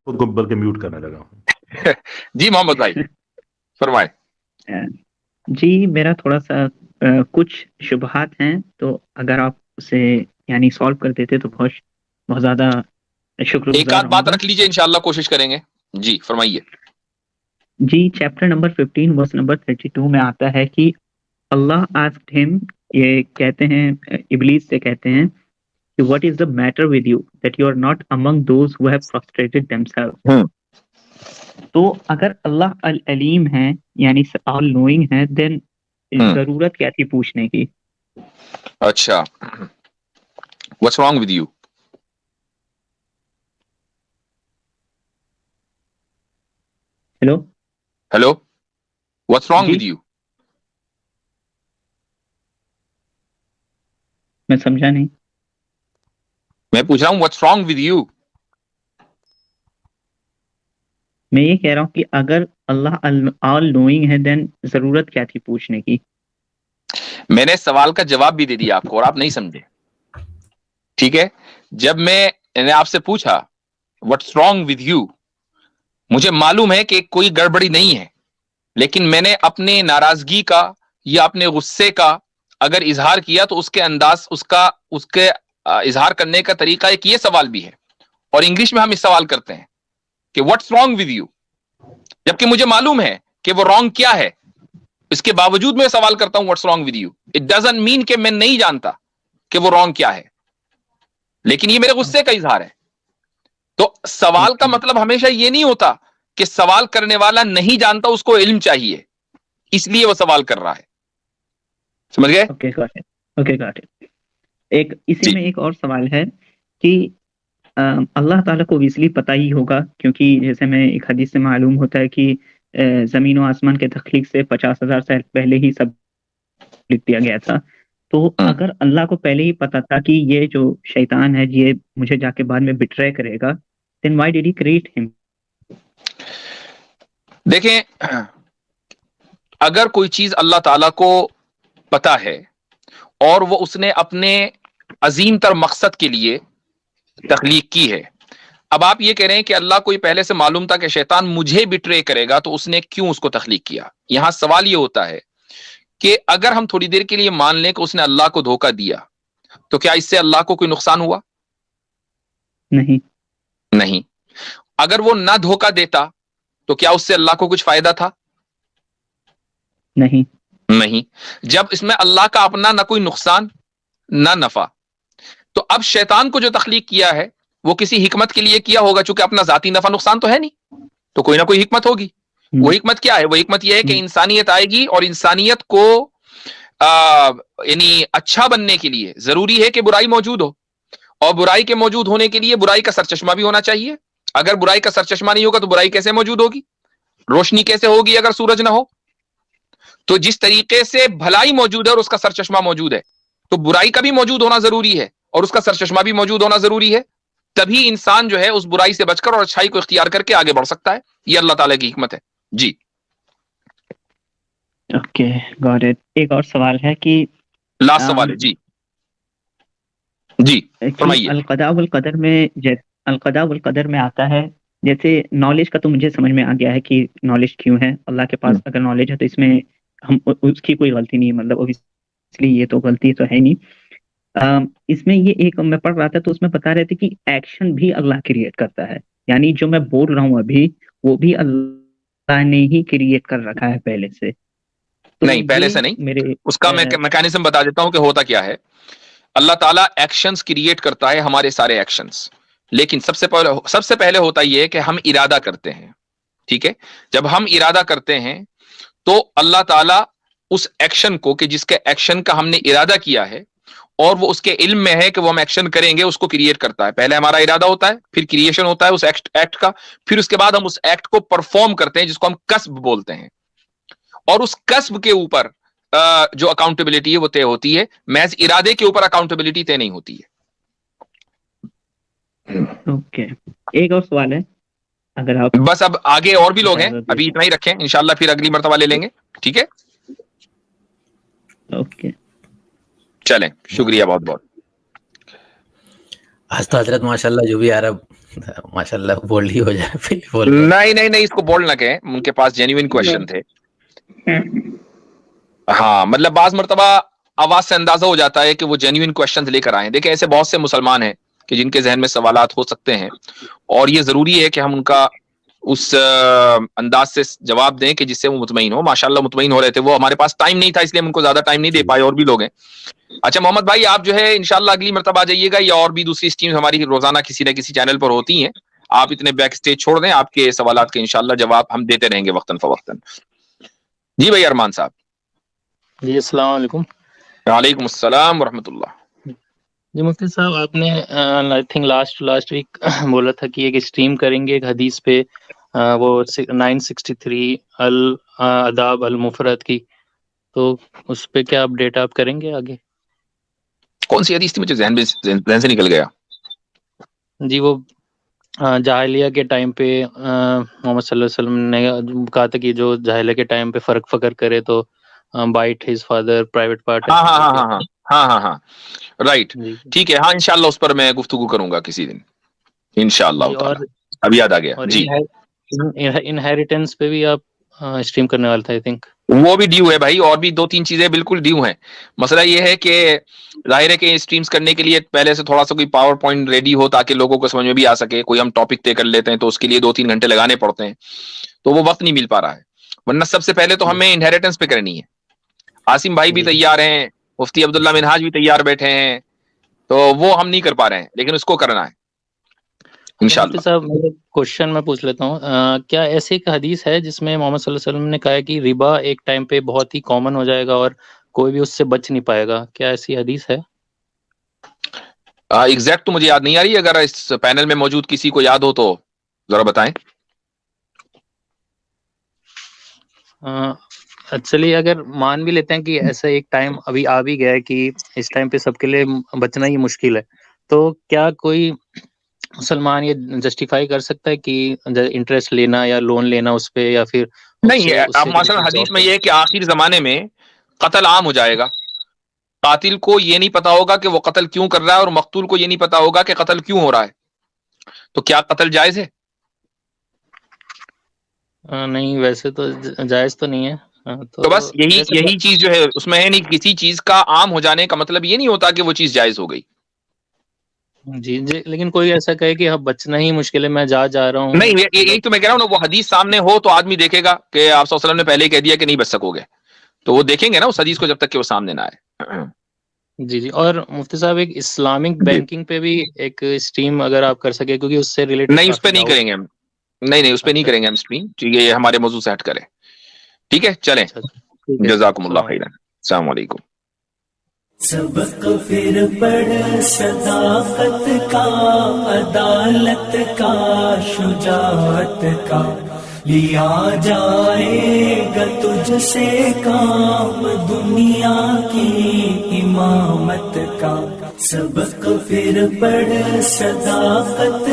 خود کو بلکہ میوٹ کرنے لگا ہوں. جی محمد بھائی فرمائے. جی میرا تھوڑا سا کچھ شبہات ہیں، تو اگر آپ اسے یعنی سالو کر دیتے تو بہت زیادہ شکر ایک گزار آدھ بات ہوں گا. رکھ لیجئے، انشاءاللہ کوشش کریں گے. جی فرمائیے. جی چیپٹر نمبر 15 ورس نمبر 32 میں آتا ہے کہ اللہ asked him، یہ کہتے ہیں ابلیس سے کہتے ہیں کہ what is the matter with you that you are not among those who have prostrated themselves. تو اگر اللہ العلیم ہے یعنی all knowing ہے then ضرورت کیا تھی پوچھنے کی؟ اچھا what's wrong with you؟ Hello what's wrong with you؟ میں سمجھا نہیں. میں پوچھ رہا ہوں what's wrong with you؟ میں یہ کہہ رہا ہوں کہ اگر اللہ all knowing ہے then ضرورت کیا تھی پوچھنے کی؟ میں نے سوال کا جواب بھی دے دیا آپ کو اور آپ نہیں سمجھے. ٹھیک ہے، جب میں نے آپ سے پوچھا what's wrong with you، مجھے معلوم ہے کہ کوئی گڑبڑی نہیں ہے، لیکن میں نے اپنے ناراضگی کا یا اپنے غصے کا اگر اظہار کیا تو اس کے انداز اس کے اظہار کرنے کا طریقہ ایک یہ سوال بھی ہے. اور انگلش میں ہم اس سوال کرتے ہیں کہ what's wrong with you، جبکہ مجھے معلوم ہے کہ وہ رانگ کیا ہے، اس کے باوجود میں سوال کرتا ہوں what's wrong with you. It doesn't mean کہ میں نہیں جانتا کہ وہ رانگ کیا ہے، لیکن یہ میرے غصے کا اظہار ہے. تو سوال کا مطلب ہمیشہ یہ نہیں ہوتا کہ سوال کرنے والا نہیں جانتا، اس کو علم چاہیے، اس لیے وہ سوال کر رہا ہے. سمجھ گئے؟ Okay got it. ایک اسی میں ایک اور سوال ہے کہ اللہ تعالیٰ کو obviously پتہ ہی ہوگا، کیونکہ جیسے میں ایک حدیث سے معلوم ہوتا ہے کہ زمین و آسمان کے تخلیق سے 50,000 سال پہلے ہی سب لکھ دیا گیا تھا. تو اگر اللہ کو پہلے ہی پتا تھا کہ یہ جو شیطان ہے یہ مجھے جا کے بعد میں بٹرے کرے گا، then why did he create him؟ دیکھیں، اگر کوئی چیز اللہ تعالیٰ کو پتا ہے اور وہ اس نے اپنے عظیم تر مقصد کے لیے تخلیق کی ہے. اب آپ یہ کہہ رہے ہیں کہ اللہ کو یہ پہلے سے معلوم تھا کہ شیطان مجھے بٹرے کرے گا، تو اس نے کیوں اس کو تخلیق کیا؟ یہاں سوال یہ ہوتا ہے کہ اگر ہم تھوڑی دیر کے لیے مان لیں کہ اس نے اللہ کو دھوکہ دیا، تو کیا اس سے اللہ کو کوئی نقصان ہوا؟ نہیں. اگر وہ نہ دھوکہ دیتا تو کیا اس سے اللہ کو کچھ فائدہ تھا؟ نہیں. جب اس میں اللہ کا اپنا نہ کوئی نقصان نہ نفع، تو اب شیطان کو جو تخلیق کیا ہے وہ کسی حکمت کے لیے کیا ہوگا، چونکہ اپنا ذاتی نفع نقصان تو ہے نہیں، تو کوئی نہ کوئی حکمت ہوگی. وہ حکمت کیا ہے؟ وہ حکمت یہ ہے کہ انسانیت آئے گی، اور انسانیت کو یعنی اچھا بننے کے لیے ضروری ہے کہ برائی موجود ہو، اور برائی کے موجود ہونے کے لیے برائی کا سرچشمہ بھی ہونا چاہیے. اگر برائی کا سرچشمہ نہیں ہوگا تو برائی کیسے موجود ہوگی؟ روشنی کیسے ہوگی اگر سورج نہ ہو؟ تو جس طریقے سے بھلائی موجود ہے اور اس کا سرچشمہ موجود ہے، تو برائی کا بھی موجود ہونا ضروری ہے اور اس کا سرچشمہ بھی موجود ہونا ضروری ہے. تبھی انسان جو ہے اس برائی سے بچ کر اور اچھائی کو اختیار کر کے آگے بڑھ سکتا ہے. یہ اللہ تعالیٰ کی حکمت ہے. جی اوکے گاٹ اٹ. ایک اور سوال ہے کہ لاسٹ سوال ہے. جی فرمائیے. القضاء والقدر میں آتا ہے، جیسے نالج کا تو مجھے سمجھ میں آ گیا ہے کہ نالج کیوں ہے. اللہ کے پاس اگر نالج ہے تو اس میں ہم اس کی کوئی غلطی نہیں ہے، مطلب اس لیے یہ تو غلطی تو ہے نہیں. اس میں یہ ایک میں پڑھ رہا تھا تو اس میں بتا رہے تھے کہ ایکشن بھی اللہ کریٹ کرتا ہے، یعنی جو میں بول رہا ہوں ابھی وہ بھی اللہ نے ہی کریٹ کر رکھا ہے پہلے سے. نہیں پہلے سے نہیں، اس کا میں میکانزم بتا دیتا ہوں کہ ہوتا کیا ہے. اللہ تعالیٰ ایکشنز کریٹ کرتا ہے، ہمارے سارے ایکشنز، لیکن سب سے پہلے ہوتا یہ ہے کہ ہم ارادہ کرتے ہیں. ٹھیک ہے، جب ہم ارادہ کرتے ہیں تو اللہ تعالیٰ اس ایکشن کو، کہ جس کے ایکشن کا ہم نے ارادہ کیا ہے اور وہ اس کے علم میں ہے کہ وہ ہم ایکشن کریں گے، اس کو کریٹ کرتا ہے. پہلے ہمارا ارادہ ہوتا ہے، پھر کریشن ہوتا ہے اس ایکٹ کا، پھر اس کے بعد ہم اس ایکٹ کو پرفارم کرتے ہیں جس کو ہم کسب بولتے ہیں. اور اس کسب کے اوپر جو اکاؤنٹیبلٹی ہے وہ طے ہوتی ہے، محض ارادے کے اوپر اکاؤنٹیبلٹی طے نہیں ہوتی ہے. اوکے ایک اور سوال ہے اگر آپ بس. اب آگے اور بھی لوگ ہیں، ابھی اتنا ہی رکھیں، انشاءاللہ پھر اگلی مرتبہ لے لیں گے. ٹھیک ہے، اوکے چلیں، شکریہ بہت بہت. آج تو حضرت ماشاءاللہ جو بھی عرب ماشاء اللہ بولڈ ہی ہو جائے پھر نہیں اس کو بولڈ نہ کہیں, ان کے پاس جینوئن کوشچن تھے. ہاں مطلب بعض مرتبہ آواز سے اندازہ ہو جاتا ہے کہ وہ جینوئن کوشچنز لے کر آئے. دیکھیں ایسے بہت سے مسلمان ہیں کہ جن کے ذہن میں سوالات ہو سکتے ہیں, اور یہ ضروری ہے کہ ہم ان کا اس انداز سے جواب دیں کہ جس سے وہ مطمئن ہو. ماشاءاللہ مطمئن ہو رہے تھے وہ, ہمارے پاس ٹائم نہیں تھا اس لیے ہم ان کو زیادہ ٹائم نہیں دے پائے, اور بھی لوگ ہیں. اچھا محمد بھائی آپ جو ہے انشاءاللہ اگلی مرتبہ آ جائیے گا, یا اور بھی دوسری اسٹریمز ہماری روزانہ کسی نہ کسی چینل پر ہوتی ہیں, آپ اتنے بیک سٹیج چھوڑ دیں, آپ کے سوالات کے انشاءاللہ جواب ہم دیتے رہیں گے وقتاً فوقتاً. جی بھائی ارمان صاحب. جی السلام علیکم. وعلیکم السلام ورحمۃ اللہ. جی مفتی صاحب آپ نے آئی تھنک لاسٹ ویک بولا تھا کہ ایک اسٹریم کریں گے ایک حدیث پہ, وہ 963 الاداب المفرد کی, تو اس پہ کیا اپڈیٹ آپ کریں گے آگے؟ کون سی حدیث تھی, مجھے ذہن سے نکل گیا. جی وہ جاہلیہ کے ٹائم پہ محمد صلی اللہ علیہ وسلم نے کہا تھا کہ جو جاہلیہ کے ٹائم پہ فرق فکر کرے تو byte his father private part. ہاں رائٹ, ٹھیک ہے. ہاں انشاءاللہ اس پر میں گفتگو کروں گا کسی دن انشاءاللہ تعالی. اب یاد آ گیا جی. انہیریٹنس پہ بھی آپ اسٹریم کرنے والا تھا آئی تھنک. وہ بھی ڈیو ہے بھائی, اور بھی 2-3 چیزیں بالکل ڈیو ہیں. مسئلہ یہ ہے کہ ظاہر ہے کہ اسٹریمز کرنے کے لیے پہلے سے تھوڑا سا کوئی پاور پوائنٹ ریڈی ہو تاکہ لوگوں کو سمجھ میں بھی آ سکے. کوئی ہم ٹاپک طے کر لیتے ہیں تو اس کے لیے 2-3 گھنٹے لگانے پڑتے ہیں, تو وہ وقت نہیں مل پا رہا ہے. ورنہ سب سے پہلے تو ہمیں انہیریٹنس پہ کرنی ہے. عاصم بھائی بھی تیار ہیں, مفتی عبداللہ منہاج بھی تیار بیٹھے ہیں, تو وہ ہم نہیں کر پا رہے ہیں, لیکن اس کو کرنا ہے انشاءاللہ. صاحب کوشچن میں پوچھ لیتا ہوں, کیا ایسی ایک حدیث ہے جس میں محمد صلی اللہ علیہ وسلم نے کہا ہے کہ ربا ایک ٹائم پہ بہت ہی کامن ہو جائے گا اور کوئی بھی اس سے بچ نہیں پائے گا؟ کیا ایسی حدیث ہے؟ ایگزیکٹ تو مجھے یاد نہیں آ رہی, اگر اس پینل میں موجود کسی کو یاد ہو تو ذرا بتائیں. چلیے اگر مان بھی لیتے ہیں کہ ایسا ایک ٹائم ابھی آ بھی گیا ہے کہ اس ٹائم پہ سب کے لیے بچنا ہی مشکل ہے, تو کیا کوئی مسلمان یہ جسٹیفائی کر سکتا ہے کہ انٹرسٹ لینا یا لون لینا اس پہ, یا پھر نہیں ہے؟ اب مثلا حدیث میں یہ ہے کہ آخر زمانے میں قتل عام ہو جائے گا. قاتل کو یہ نہیں پتا ہوگا کہ وہ قتل کیوں کر رہا ہے, اور مقتول کو یہ نہیں پتا ہوگا کہ قتل کیوں ہو رہا ہے. تو کیا قتل جائز ہے؟ نہیں ویسے تو جائز تو نہیں ہے. تو بس یہی چیز جو ہے اس میں ہے نہیں, کسی چیز کا عام ہو جانے کا مطلب یہ نہیں ہوتا کہ وہ چیز جائز ہو گئی. جی لیکن کوئی ایسا کہے کہ اب بچنا ہی مشکل ہے, میں جا رہا ہوں. نہیں یہی تو میں کہہ رہا ہوں نا, وہ حدیث سامنے ہو تو آدمی دیکھے گا کہ آپ صلی اللہ علیہ وسلم نے پہلے ہی کہہ دیا کہ نہیں بچ سکو گے, تو وہ دیکھیں گے نا اس حدیث کو جب تک کہ وہ سامنے نہ آئے. جی اور مفتی صاحب ایک اسلامک بینکنگ پہ بھی ایک اسٹریم اگر آپ کر سکے, کیونکہ اس سے ریلیٹڈ. نہیں اس پہ نہیں کریں گے ہم, نہیں اس پہ نہیں کریں گے ہم اسٹریم, یہ ہمارے موضوع سے ہٹ کریں. ٹھیک ہے چلیں, جزاکم اللہ خیرا, السلام علیکم. سبق پھر پڑھ صداقت کا, عدالت کا, شجاعت کا, لیا جائے گا تجھ سے کام دنیا کی امامت کا. سبق پھر پڑھ صداقت